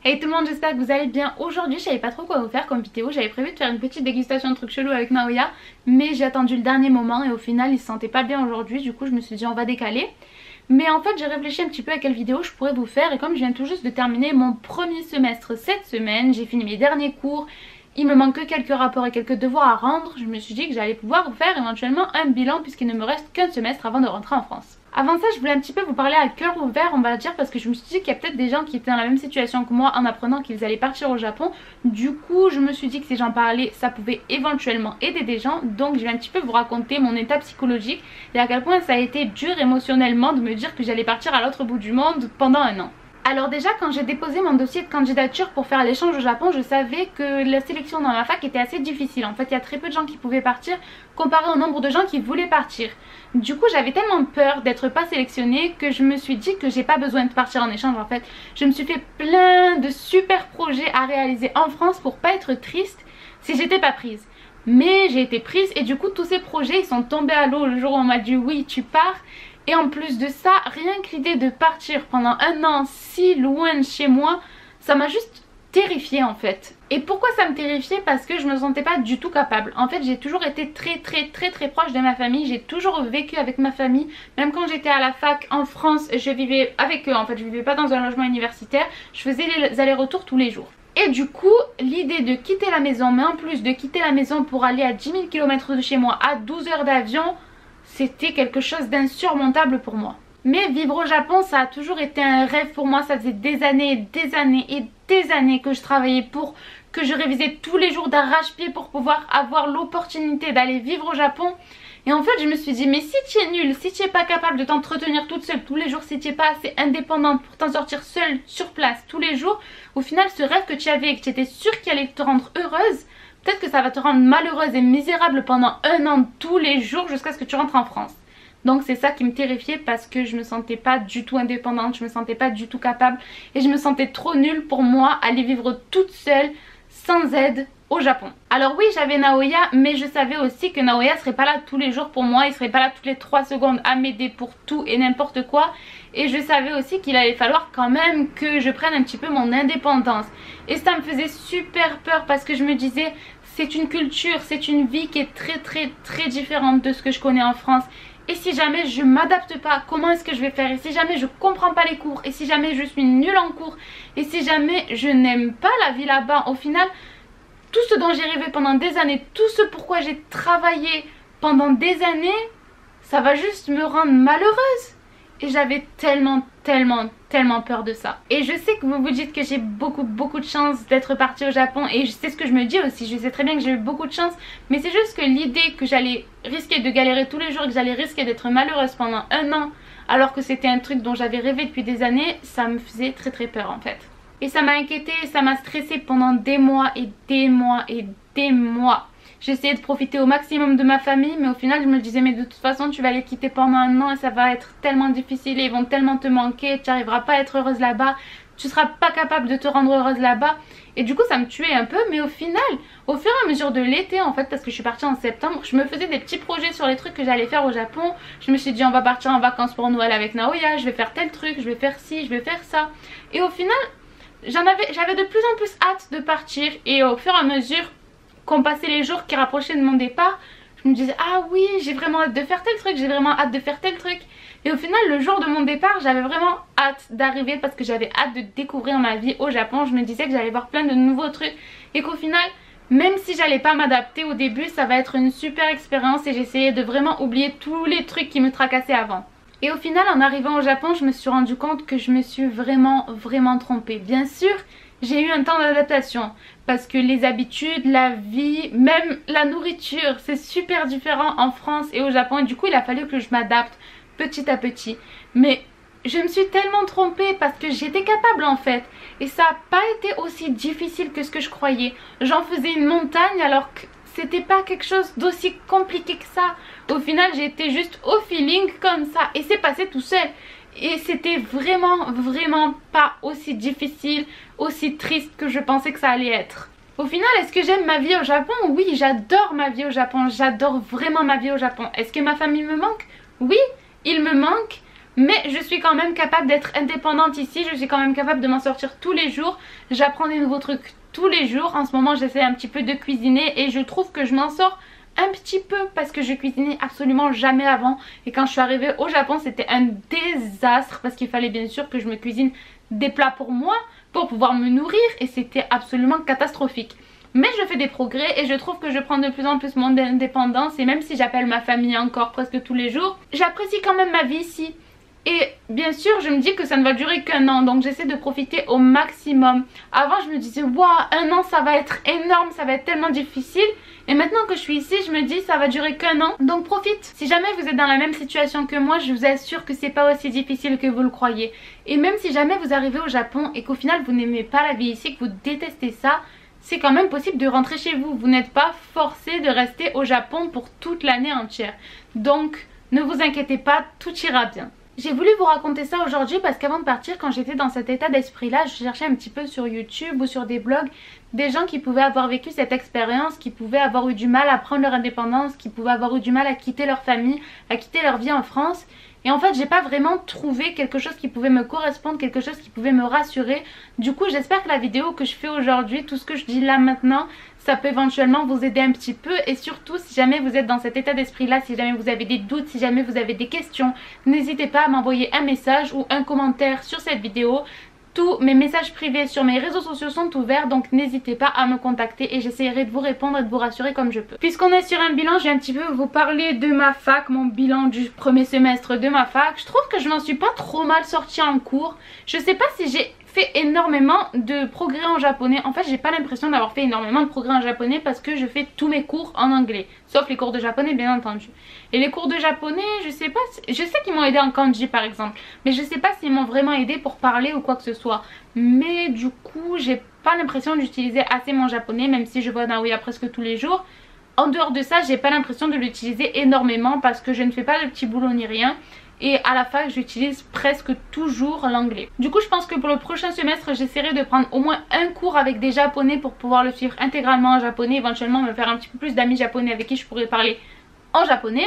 Hey tout le monde, j'espère que vous allez bien. Aujourd'hui je savais pas trop quoi vous faire comme vidéo. J'avais prévu de faire une petite dégustation de trucs chelous avec Naoya, mais j'ai attendu le dernier moment et au final il se sentait pas bien aujourd'hui. Du coup je me suis dit on va décaler. Mais en fait j'ai réfléchi un petit peu à quelle vidéo je pourrais vous faire. Et comme je viens tout juste de terminer mon premier semestre cette semaine, j'ai fini mes derniers cours, il me manque que quelques rapports et quelques devoirs à rendre, je me suis dit que j'allais pouvoir vous faire éventuellement un bilan puisqu'il ne me reste qu'un semestre avant de rentrer en France. Avant ça, je voulais un petit peu vous parler à cœur ouvert, on va dire, parce que je me suis dit qu'il y a peut-être des gens qui étaient dans la même situation que moi en apprenant qu'ils allaient partir au Japon. Du coup, je me suis dit que si j'en parlais, ça pouvait éventuellement aider des gens. Donc, je vais un petit peu vous raconter mon état psychologique et à quel point ça a été dur émotionnellement de me dire que j'allais partir à l'autre bout du monde pendant un an. Alors déjà quand j'ai déposé mon dossier de candidature pour faire l'échange au Japon, je savais que la sélection dans ma fac était assez difficile. En fait il y a très peu de gens qui pouvaient partir comparé au nombre de gens qui voulaient partir. Du coup j'avais tellement peur d'être pas sélectionnée que je me suis dit que j'ai pas besoin de partir en échange en fait. Je me suis fait plein de super projets à réaliser en France pour pas être triste si j'étais pas prise. Mais j'ai été prise et du coup tous ces projets ils sont tombés à l'eau le jour où on m'a dit oui tu pars. Et en plus de ça, rien que l'idée de partir pendant un an si loin de chez moi, ça m'a juste terrifiée en fait. Et pourquoi ça me terrifiait? Parce que je me sentais pas du tout capable. En fait j'ai toujours été très proche de ma famille, j'ai toujours vécu avec ma famille. Même quand j'étais à la fac en France, je vivais avec eux en fait, je vivais pas dans un logement universitaire, je faisais les allers-retours tous les jours. Et du coup, l'idée de quitter la maison, mais en plus de quitter la maison pour aller à 10 000 km de chez moi, à 12 heures d'avion, c'était quelque chose d'insurmontable pour moi. Mais vivre au Japon, ça a toujours été un rêve pour moi. Ça faisait des années que je travaillais pour, que je révisais tous les jours d'arrache-pied pour pouvoir avoir l'opportunité d'aller vivre au Japon. Et en fait je me suis dit mais si tu es nulle, si tu n'es pas capable de t'entretenir toute seule tous les jours, si tu n'es pas assez indépendante pour t'en sortir seule sur place tous les jours, au final ce rêve que tu avais et que tu étais sûre qu'il allait te rendre heureuse, peut-être que ça va te rendre malheureuse et misérable pendant un an tous les jours jusqu'à ce que tu rentres en France. Donc c'est ça qui me terrifiait parce que je me sentais pas du tout indépendante, je me sentais pas du tout capable et je me sentais trop nulle pour moi aller vivre toute seule sans aide au Japon. Alors oui j'avais Naoya mais je savais aussi que Naoya serait pas là tous les jours pour moi, il serait pas là toutes les 3 secondes à m'aider pour tout et n'importe quoi. Et je savais aussi qu'il allait falloir quand même que je prenne un petit peu mon indépendance. Et ça me faisait super peur parce que je me disais c'est une culture, c'est une vie qui est très différente de ce que je connais en France. Et si jamais je m'adapte pas, comment est-ce que je vais faire? Et si jamais je comprends pas les cours? Et si jamais je suis nulle en cours? Et si jamais je n'aime pas la vie là-bas? Au final, tout ce dont j'ai rêvé pendant des années, tout ce pourquoi j'ai travaillé pendant des années, ça va juste me rendre malheureuse. Et j'avais tellement peur de ça. Et je sais que vous vous dites que j'ai beaucoup de chance d'être partie au Japon. Et c'est ce que je me dis aussi, je sais très bien que j'ai eu beaucoup de chance. Mais c'est juste que l'idée que j'allais risquer de galérer tous les jours, que j'allais risquer d'être malheureuse pendant un an, alors que c'était un truc dont j'avais rêvé depuis des années, ça me faisait très peur en fait. Et ça m'a inquiétée, ça m'a stressée pendant des mois. J'essayais de profiter au maximum de ma famille mais au final je me disais mais de toute façon tu vas les quitter pendant un an et ça va être tellement difficile et ils vont tellement te manquer, tu n'arriveras pas à être heureuse là-bas, tu seras pas capable de te rendre heureuse là-bas. Et du coup ça me tuait un peu mais au final, au fur et à mesure de l'été en fait, parce que je suis partie en septembre, je me faisais des petits projets sur les trucs que j'allais faire au Japon. Je me suis dit on va partir en vacances pour Noël avec Naoya, je vais faire tel truc, je vais faire ci, je vais faire ça. Et au final j'avais de plus en plus hâte de partir et au fur et à mesure qu'on passait les jours qui rapprochaient de mon départ, je me disais ah oui j'ai vraiment hâte de faire tel truc, j'ai vraiment hâte de faire tel truc. Et au final le jour de mon départ j'avais vraiment hâte d'arriver parce que j'avais hâte de découvrir ma vie au Japon. Je me disais que j'allais voir plein de nouveaux trucs et qu'au final même si j'allais pas m'adapter au début ça va être une super expérience et j'essayais de vraiment oublier tous les trucs qui me tracassaient avant. Et au final en arrivant au Japon je me suis rendu compte que je me suis vraiment trompée. Bien sûr j'ai eu un temps d'adaptation parce que les habitudes, la vie, même la nourriture c'est super différent en France et au Japon et du coup il a fallu que je m'adapte petit à petit. Mais je me suis tellement trompée parce que j'étais capable en fait et ça n'a pas été aussi difficile que ce que je croyais. J'en faisais une montagne alors que c'était pas quelque chose d'aussi compliqué que ça. Au final j'ai été juste au feeling comme ça et c'est passé tout seul. Et c'était vraiment pas aussi difficile, aussi triste que je pensais que ça allait être. Au final, est-ce que j'aime ma vie au Japon? Oui, j'adore ma vie au Japon, j'adore vraiment ma vie au Japon. Est-ce que ma famille me manque? Oui, il me manque, mais je suis quand même capable d'être indépendante ici, je suis quand même capable de m'en sortir tous les jours. J'apprends des nouveaux trucs tous les jours. En ce moment j'essaie un petit peu de cuisiner et je trouve que je m'en sors un petit peu parce que je cuisinais absolument jamais avant, et quand je suis arrivée au Japon c'était un désastre parce qu'il fallait bien sûr que je me cuisine des plats pour moi pour pouvoir me nourrir et c'était absolument catastrophique. Mais je fais des progrès et je trouve que je prends de plus en plus mon indépendance, et même si j'appelle ma famille encore presque tous les jours, j'apprécie quand même ma vie ici. Et bien sûr je me dis que ça ne va durer qu'un an, donc j'essaie de profiter au maximum. Avant je me disais waouh, un an ça va être énorme, ça va être tellement difficile. Et maintenant que je suis ici je me dis ça va durer qu'un an, donc profite. Si jamais vous êtes dans la même situation que moi, je vous assure que c'est pas aussi difficile que vous le croyez. Et même si jamais vous arrivez au Japon et qu'au final vous n'aimez pas la vie ici, que vous détestez ça, c'est quand même possible de rentrer chez vous. Vous n'êtes pas forcé de rester au Japon pour toute l'année entière. Donc ne vous inquiétez pas, tout ira bien. J'ai voulu vous raconter ça aujourd'hui parce qu'avant de partir, quand j'étais dans cet état d'esprit là, je cherchais un petit peu sur YouTube ou sur des blogs des gens qui pouvaient avoir vécu cette expérience, qui pouvaient avoir eu du mal à prendre leur indépendance, qui pouvaient avoir eu du mal à quitter leur famille, à quitter leur vie en France. Et en fait j'ai pas vraiment trouvé quelque chose qui pouvait me correspondre, quelque chose qui pouvait me rassurer. Du coup j'espère que la vidéo que je fais aujourd'hui, tout ce que je dis là maintenant, ça peut éventuellement vous aider un petit peu. Et surtout si jamais vous êtes dans cet état d'esprit là, si jamais vous avez des doutes, si jamais vous avez des questions, n'hésitez pas à m'envoyer un message ou un commentaire sur cette vidéo. Tous mes messages privés sur mes réseaux sociaux sont ouverts, donc n'hésitez pas à me contacter et j'essaierai de vous répondre et de vous rassurer comme je peux. Puisqu'on est sur un bilan, je vais un petit peu vous parler de ma fac, mon bilan du premier semestre de ma fac. Je trouve que je m'en suis pas trop mal sortie en cours. Je sais pas si j'ai fait énormément de progrès en japonais. En fait j'ai pas l'impression d'avoir fait énormément de progrès en japonais parce que je fais tous mes cours en anglais, sauf les cours de japonais bien entendu. Et les cours de japonais je sais pas, je sais qu'ils m'ont aidé en kanji par exemple, mais je sais pas s'ils m'ont vraiment aidé pour parler ou quoi que ce soit. Mais du coup j'ai pas l'impression d'utiliser assez mon japonais, même si je vois Naoya presque tous les jours. En dehors de ça j'ai pas l'impression de l'utiliser énormément parce que je ne fais pas de petits boulots ni rien. Et à la fac j'utilise presque toujours l'anglais. Du coup je pense que pour le prochain semestre j'essaierai de prendre au moins un cours avec des japonais pour pouvoir le suivre intégralement en japonais. Éventuellement me faire un petit peu plus d'amis japonais avec qui je pourrais parler en japonais.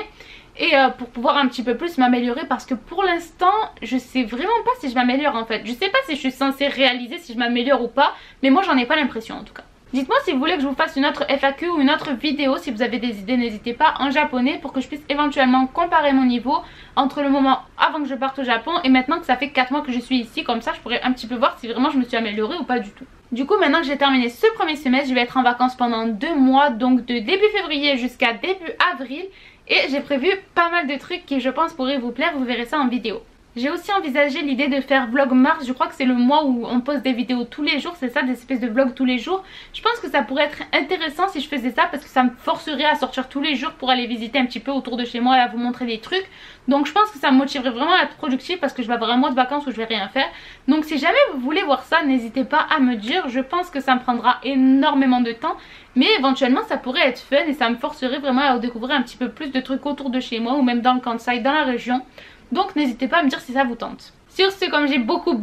Et pour pouvoir un petit peu plus m'améliorer, parce que pour l'instant je sais vraiment pas si je m'améliore en fait. Je sais pas si je suis censée réaliser si je m'améliore ou pas, mais moi j'en ai pas l'impression en tout cas. Dites-moi si vous voulez que je vous fasse une autre FAQ ou une autre vidéo. Si vous avez des idées n'hésitez pas, en japonais, pour que je puisse éventuellement comparer mon niveau entre le moment avant que je parte au Japon et maintenant que ça fait 4 mois que je suis ici. Comme ça je pourrais un petit peu voir si vraiment je me suis améliorée ou pas du tout. Du coup maintenant que j'ai terminé ce premier semestre, je vais être en vacances pendant 2 mois, donc de début février jusqu'à début avril. Et j'ai prévu pas mal de trucs qui je pense pourraient vous plaire, vous verrez ça en vidéo. J'ai aussi envisagé l'idée de faire vlog mars, je crois que c'est le mois où on poste des vidéos tous les jours, c'est ça, des espèces de vlogs tous les jours. Je pense que ça pourrait être intéressant si je faisais ça parce que ça me forcerait à sortir tous les jours pour aller visiter un petit peu autour de chez moi et à vous montrer des trucs. Donc je pense que ça me motiverait vraiment à être productive parce que je vais avoir un mois de vacances où je vais rien faire. Donc si jamais vous voulez voir ça, n'hésitez pas à me dire, je pense que ça me prendra énormément de temps. Mais éventuellement ça pourrait être fun et ça me forcerait vraiment à découvrir un petit peu plus de trucs autour de chez moi ou même dans le Kansai, dans la région. Donc n'hésitez pas à me dire si ça vous tente. Sur ce, comme j'ai beaucoup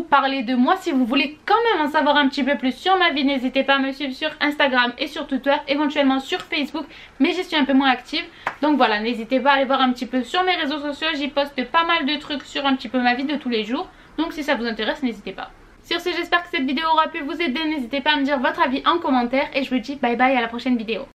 parlé de moi, si vous voulez quand même en savoir un petit peu plus sur ma vie, n'hésitez pas à me suivre sur Instagram et sur Twitter, éventuellement sur Facebook, mais j'y suis un peu moins active. Donc voilà, n'hésitez pas à aller voir un petit peu sur mes réseaux sociaux, j'y poste pas mal de trucs sur un petit peu ma vie de tous les jours. Donc si ça vous intéresse, n'hésitez pas. Sur ce, j'espère que cette vidéo aura pu vous aider, n'hésitez pas à me dire votre avis en commentaire et je vous dis bye bye à la prochaine vidéo.